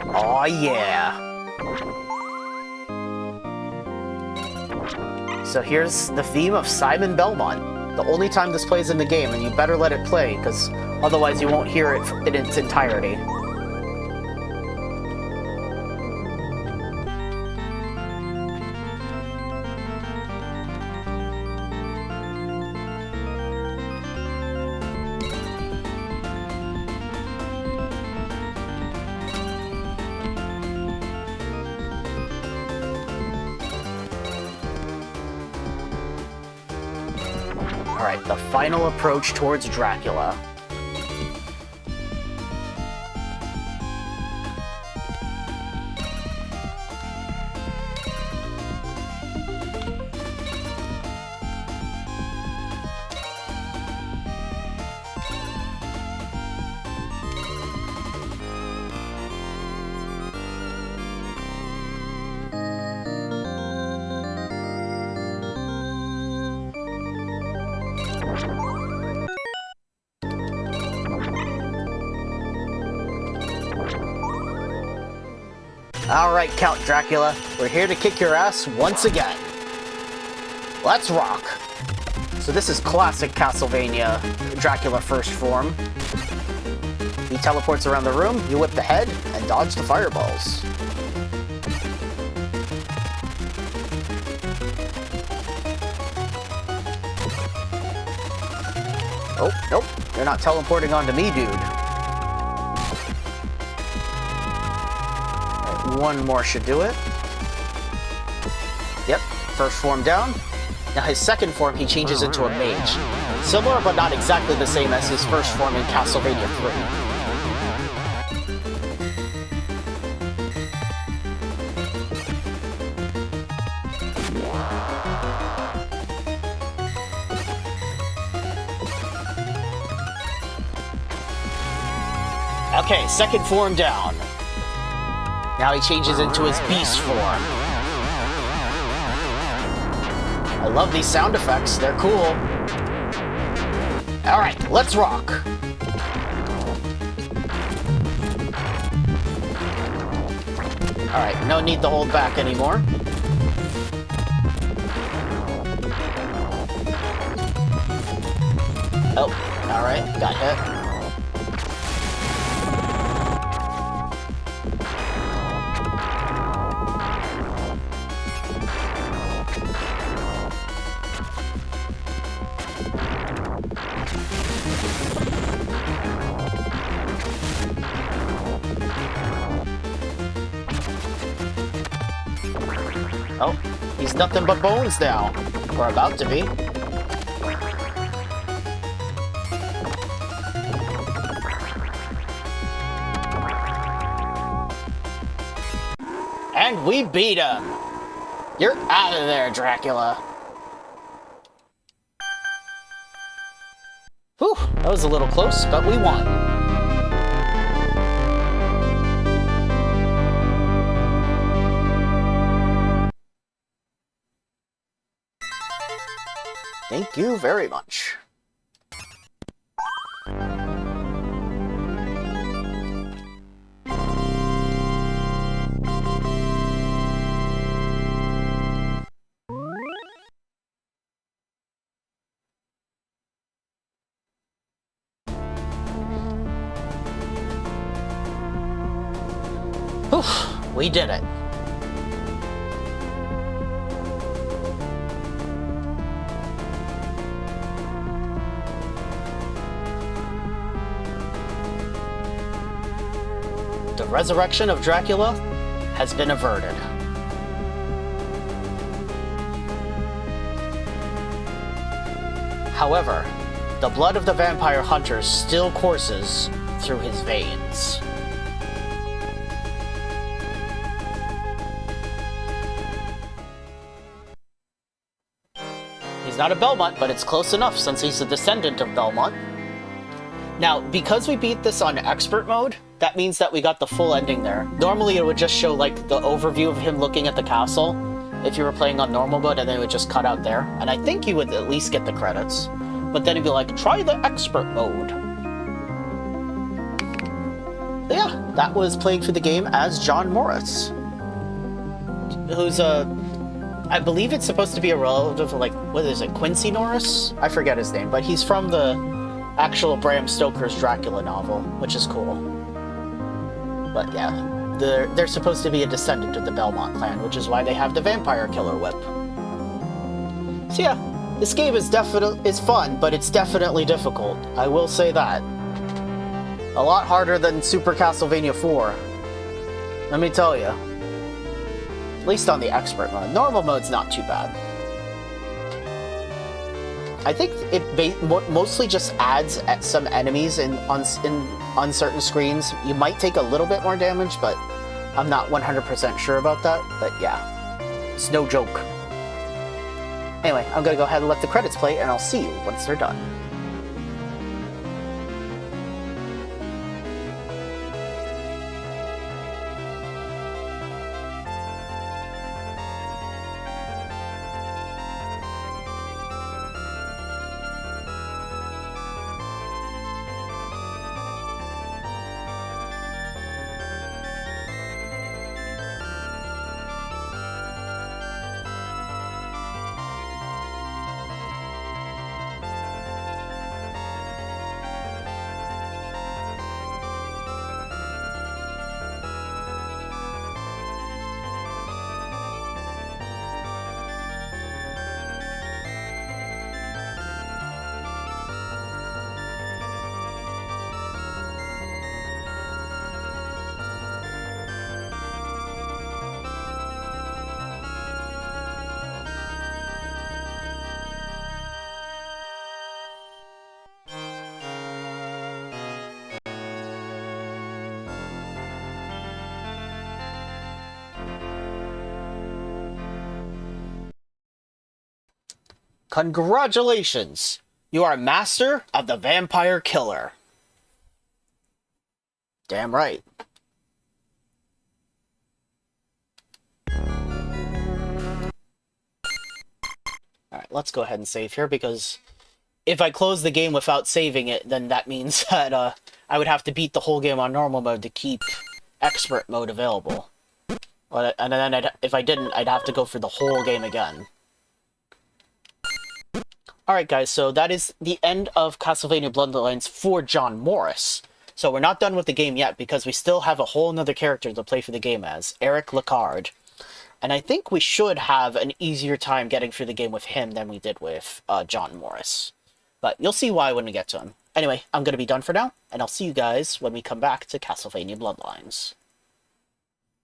Aw, yeah. So here's the theme of Simon Belmont. The only time this plays in the game, and you better let it play, because otherwise you won't hear it in its entirety. Alright, the final approach towards Dracula. Alright, Count Dracula, we're here to kick your ass once again. Let's rock! So this is classic Castlevania Dracula first form. He teleports around the room, you whip the head, and dodge the fireballs. Oh, nope, you're not teleporting onto me, dude. One more should do it. Yep, first form down. Now his second form he changes into a mage. Similar but not exactly the same as his first form in Castlevania 3. Okay, second form down. Now he changes into his beast form. I love these sound effects, they're cool. Alright, let's rock. Alright, no need to hold back anymore. Oh, alright, got hit. Oh, he's nothing but bones now. Or about to be. And we beat him! You're out of there, Dracula. Whew, that was a little close, but we won. Thank you very much. Whew, we did it. The resurrection of Dracula has been averted. However, the blood of the vampire hunter still courses through his veins. He's not a Belmont, but it's close enough since he's a descendant of Belmont. Now, because we beat this on expert mode, that means that we got the full ending there. Normally it would just show like the overview of him looking at the castle if you were playing on normal mode, and then it would just cut out there. And I think you would at least get the credits. But then it'd be like, try the expert mode. So yeah, that was playing for the game as John Morris, who's I believe it's supposed to be a relative of, like, what is it, Quincy Norris? I forget his name, but he's from the actual Bram Stoker's Dracula novel, which is cool. But yeah, they're supposed to be a descendant of the Belmont clan, which is why they have the vampire killer whip. So yeah, this game is fun, but it's definitely difficult. I will say that. A lot harder than Super Castlevania 4. Let me tell you. At least on the expert mode. Normal mode's not too bad. I think it mostly just adds at some enemies on certain screens. You might take a little bit more damage, but I'm not 100% sure about that. But yeah, it's no joke. Anyway, I'm gonna go ahead and let the credits play, and I'll see you once they're done. Congratulations! You are master of the vampire killer. Damn right. Alright, let's go ahead and save here, because if I close the game without saving it, then that means that I would have to beat the whole game on normal mode to keep expert mode available. And then if I didn't, I'd have to go for the whole game again. Alright guys, so that is the end of Castlevania Bloodlines for John Morris. So we're not done with the game yet, because we still have a whole nother character to play for the game as, Eric Lecarde. And I think we should have an easier time getting through the game with him than we did with John Morris. But you'll see why when we get to him. Anyway, I'm going to be done for now, and I'll see you guys when we come back to Castlevania Bloodlines.